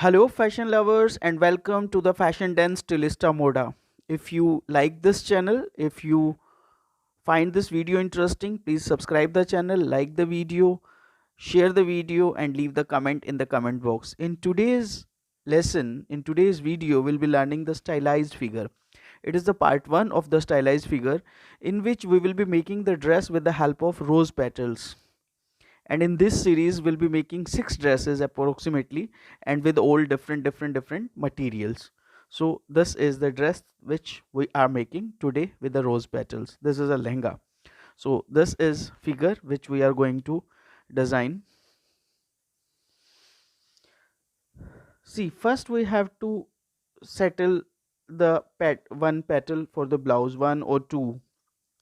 Hello, fashion lovers, and welcome to the Fashion Den Stylista Moda. If you like this channel, if you find this video interesting, please subscribe the channel, like the video, share the video, and leave the comment in the comment box. In today's lesson, in today's video, we'll be learning the stylized figure. It is the part 1 of the stylized figure, in which we will be making the dress with the help of rose petals. And in this series we'll be making 6 dresses approximately, and with all different materials. So this is the dress which we are making today with the rose petals. This is a lehenga. So this is figure which we are going to design. See, first we have to settle the one petal for the blouse, one or two,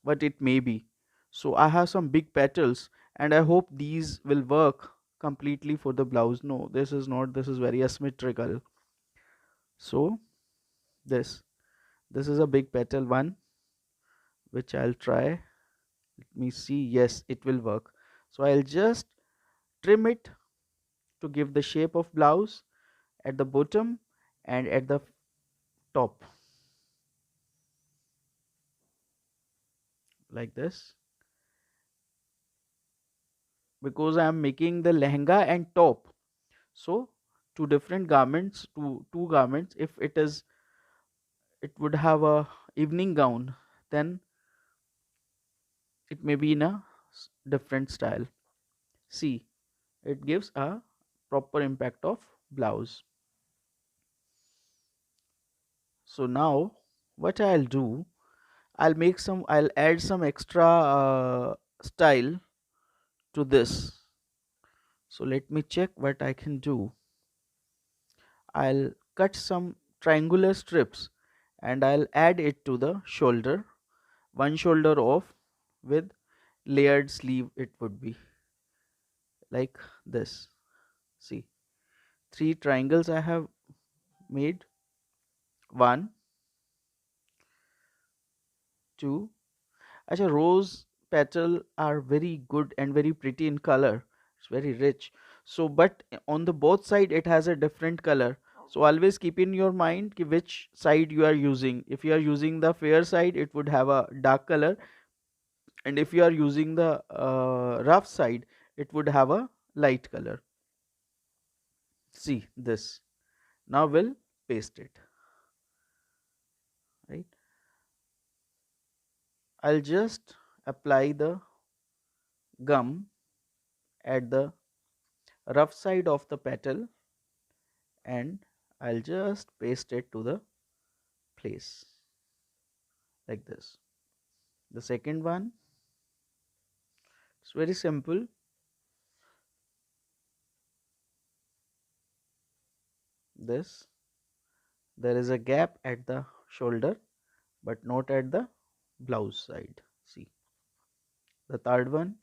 what it may be. So I have some big petals, and I hope these will work completely for the blouse. No, this is not. This is very asymmetrical. So this this is a big petal one, which I'll try. Let me see. Yes, it will work. So I'll just trim it to give the shape of blouse at the bottom and at the top, like this, because I am making the lehenga and top. So two different garments, two garments. If it would have a evening gown, then it may be in a different style. See, it gives a proper impact of blouse. So now what I'll do, I'll add some extra style to this. So let me check what I can do. I'll cut some triangular strips and I'll add it to the shoulder, one shoulder off, with layered sleeve. It would be like this. See, three triangles I have made. One, two. Actually, rose petal are very good and very pretty in color. It's very rich. So, but on the both side it has a different color. So always keep in your mind which side you are using. If you are using the fair side, it would have a dark color, and if you are using the rough side, it would have a light color. See this. Now we'll paste it. Right. I'll just apply the gum at the rough side of the petal, and I'll just paste it to the place like this. The second one, it's very simple. This, there is a gap at the shoulder but not at the blouse side. See, the third one,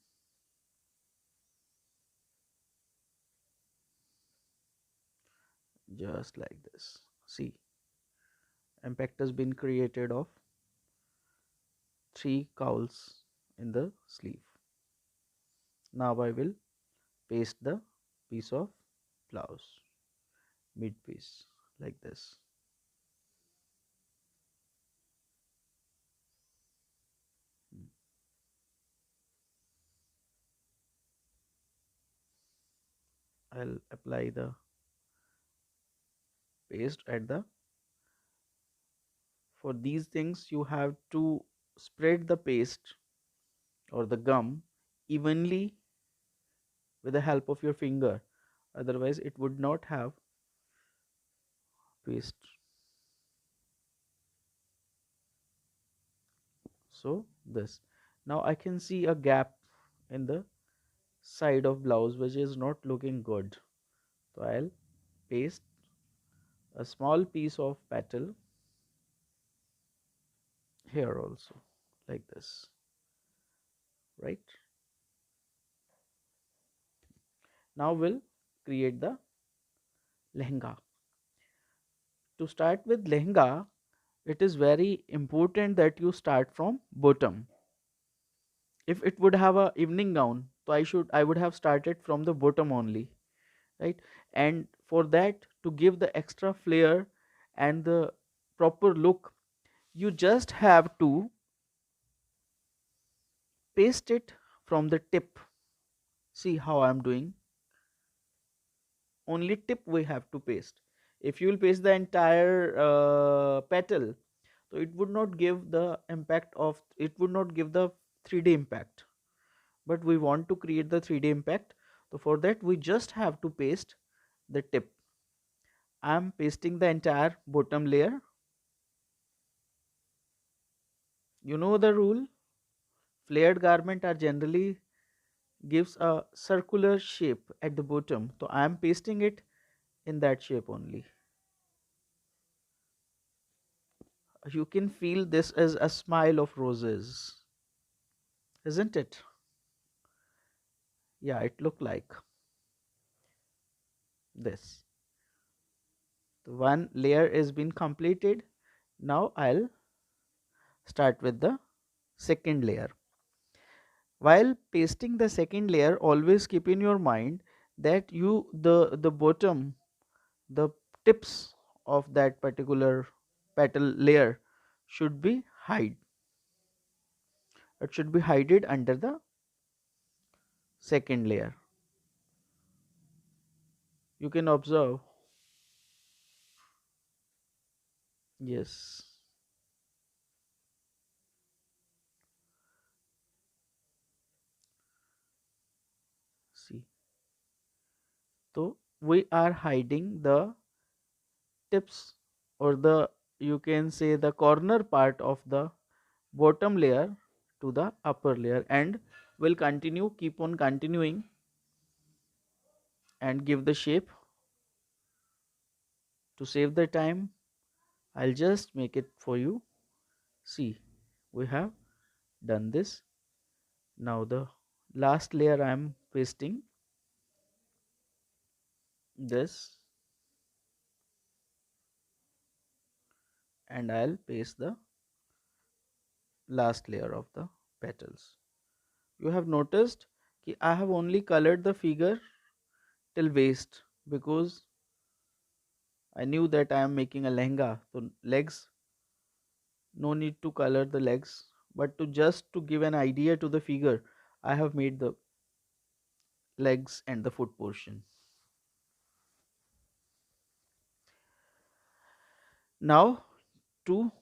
just like this. See, impact has been created of three cowls in the sleeve. Now I will paste the piece of blouse, mid piece, like this. I'll apply the paste at the, for these things you have to spread the paste or the gum evenly with the help of your finger, otherwise it would not have paste. So this, now I can see a gap in the side of blouse which is not looking good. So I'll paste a small piece of petal here also, like this, right? Now we'll create the lehenga. To start with lehenga, it is very important that you start from bottom. If it would have a evening gown, so I would have started from the bottom only, right? And For that, to give the extra flair and the proper look, you just have to paste it from the tip. See how I'm doing. Only tip we have to paste. If you will paste the entire petal, so it would not give the impact of, it would not give the 3D impact. But we want to create the 3D impact, so for that we just have to paste the tip. I'm pasting the entire bottom layer. You know the rule, flared garment are generally gives a circular shape at the bottom, so I am pasting it in that shape only. You can feel this as a smile of roses, isn't it? Yeah, it look like this. The one layer is been completed. Now I'll start with the second layer. While pasting the second layer, always keep in your mind that the bottom, the tips of that particular petal layer should be hide. It should be hidden under the second layer. You can observe. Yes. See. So we are hiding the tips, or the, you can say, the corner part of the bottom layer to the upper layer, and will continue, keep on continuing and give the shape. To save the time, I'll just make it for you. See, we have done this. Now the last layer I am pasting this, and I'll paste the last layer of the petals. You have noticed that I have only colored the figure till waist, because I knew that I am making a lehenga, so legs, no need to color the legs, but to just to give an idea to the figure, I have made the legs and the foot portion. Now to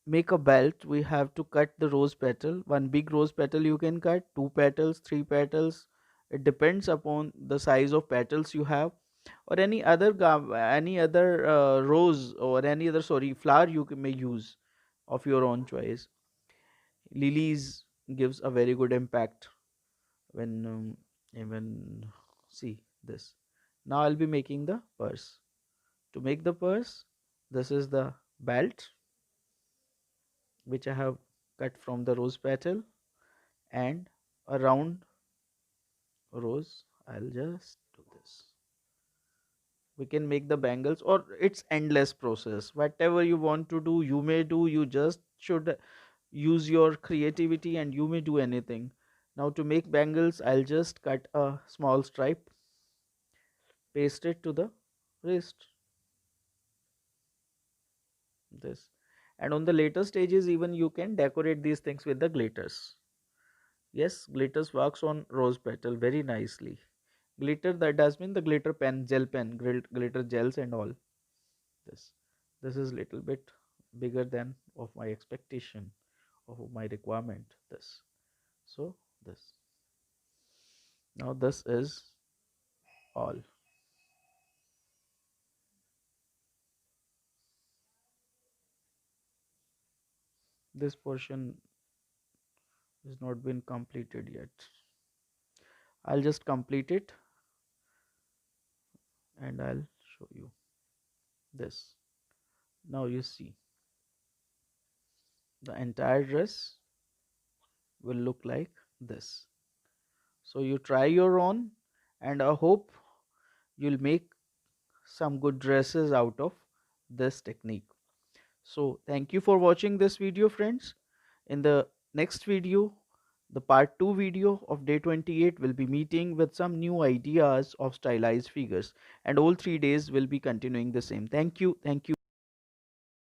make a belt, we have to cut the rose petal. One big rose petal you can cut, two petals, three petals. It depends upon the size of petals you have, or any other rose, or any other, sorry, flower you may use of your own choice. Lilies gives a very good impact when even see this. Now I'll be making the purse. To make the purse, this is the belt which I have cut from the rose petal, and a round rose. I'll just do this. We can make the bangles, or it's endless process. Whatever you want to do, you may do. You just should use your creativity, and you may do anything. Now to make bangles, I'll just cut a small stripe, paste it to the wrist, this, and on the later stages even you can decorate these things with the glitters. Yes, glitters works on rose petal very nicely. Glitter, that does mean the glitter pen, gel pen, glitter gels and all. This, this is little bit bigger than of my expectation, of my requirement. This, so this. Now this is all. This portion has not been completed yet. I'll just complete it and I'll show you this. Now you see the entire dress will look like this. So you try your own, and I hope you'll make some good dresses out of this technique. So thank you for watching this video, friends. In the next video, The part 2 video of day 28 will be meeting with some new ideas of stylized figures, and all 3 days will be continuing the same. Thank you. Thank you.